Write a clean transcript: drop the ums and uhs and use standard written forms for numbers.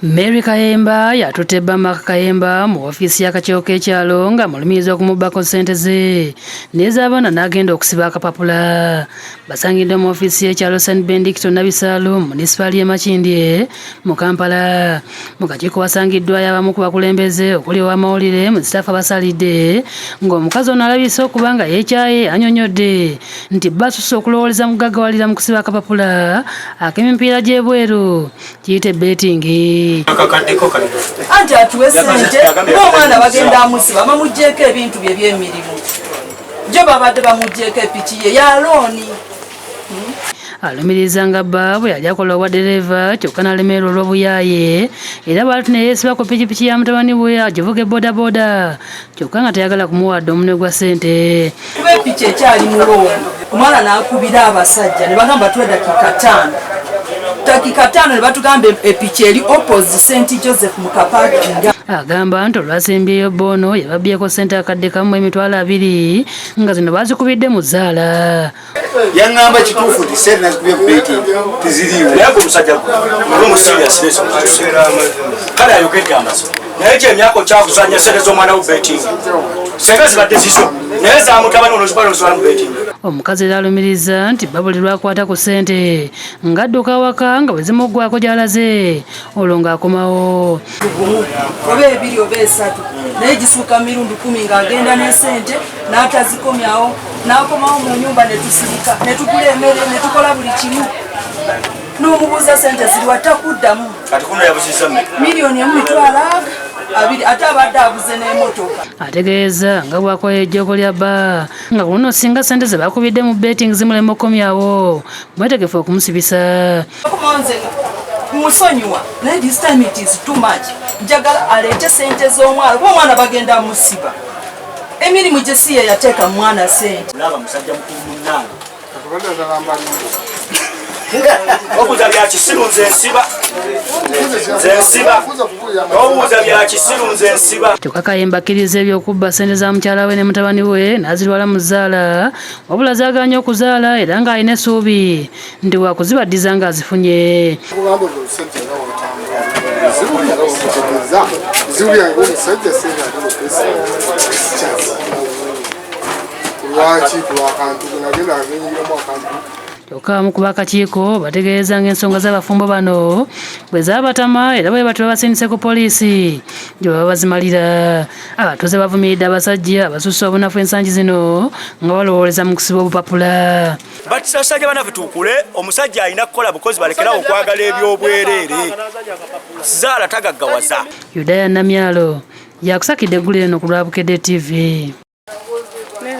Mary Kayemba yatutte Bamaka Kayemba mu ofiisi y'akakiiko k'ekyalo nga mulumiriza okumubbako ssente ze n'ez'abaana n'agenda okusiba akapapula. Basangidde mu ofiisi y'ekyalo St. Benedicto Nabisalo mu munisipaali y'e Makindye mu Kampala. Mu kakiiko wasangiddwayo abamu ku bakulembeze okuli ow'amawulire mu sitaafu abasalidde ng'omukazi ono alabise okuba nga yeekyaye annyonnyodde nti basusse okulowooleza mu kugaggawalira mu kusiba akapapula ak'emipiira gy'ebweru kiyite betting. Anti atuwe ssente n'omwana bagenda amusiba bamuggyeko ebintu bye by'emirimu gyo babadde bamuggyeko epiki ye ya looni. Alumiriza nga bba bwe yali akola obwa ddereeva kyokka n'alemererwa olw'obuyaaye era bw'atu ne yeesiba ku pikipiki ya mutabani we agivuga bodaboda kyokka nga tayagala kumuwadde omunwe gwa ssente. Kuba epiki ekyali mu looni omwana n'akubira abasajja ne bagamba tuwe dakika 5 ne batugamba epiki eri opposite St. Joseph mu kapakinga. Agamba nti olwasimbyeyo boono yababbyeko ssente akadde kamu emitwalo 2 nga zino baazikubidde mu zzaala. Yaŋŋamba kituufu nti sente nazikubye ku betting teziriiwo. Naye ku musajja gwe musirias leso kale ayogedde amaso naye kyemyako kyakuzanya sente z'omwana wo betting senga zibadde zizo naye zamutabani onozibala ozibala mu betting. Omukazi era alumiriza nti bba buli lwakwata ku ssente ng'adduka waka nga bwe zimuggwako gy'alaze olwo ng'akomawo. Oba 2 oba 3 naye gisuuka mirundi 10 ng'agenda n'essente n'atazikomyawo n'akomawo mu nnyumba ne tusirika ne tugula emmere ne tukola buli kimu n'omubuuza ssente ziriwa takuddamu. Kati kuno yabuzizza miliyoni 1.2 ate abadde abuze n'emmotoka. Ategeeza nga bw'akola ejjoogo lya bba nga ku luno singa ssente ze bakubidde mu betting zimulema okkomyawo mwetegefu okumusibisa. Okumanze musonyiwa naye this time it is too much. Njagala aleete ssente z'omwana kuba omwana bagenda amusiba emirimu gye si ye yateeka mwana ssente. Laba musajja mukulu munnange obuuza bya kisiru nze nsiba obuuza bya kisiru nze nsiba. Kyokka Kayemba akkiriza ebyokubba ssente za mukyala we ne mutabani we n'azirwala mu zzaala wabula zaaganya okuzaala era ng'alina essuubi nti wakuzibaddiza ng'azifunye. Kyokka abamu ku b'akakiiko bategeeza ng'ensonga z'abafumbo bano bwe zaabatama era bwe bati babasindise ku poliisi gye baba bazimalira. Abatuuze bavumiridde abasajja abasusse obunafu ensangi zino nga balowooleza mu kusiba obupapula. Batusasajja banafe tukule omusajja alina kukola bukozi balekerawo okwagala eby'obwereere zaala tagaggawaza. Yudaya Namyalo yakusakidde eggulu eno ku Lwabukedde TV.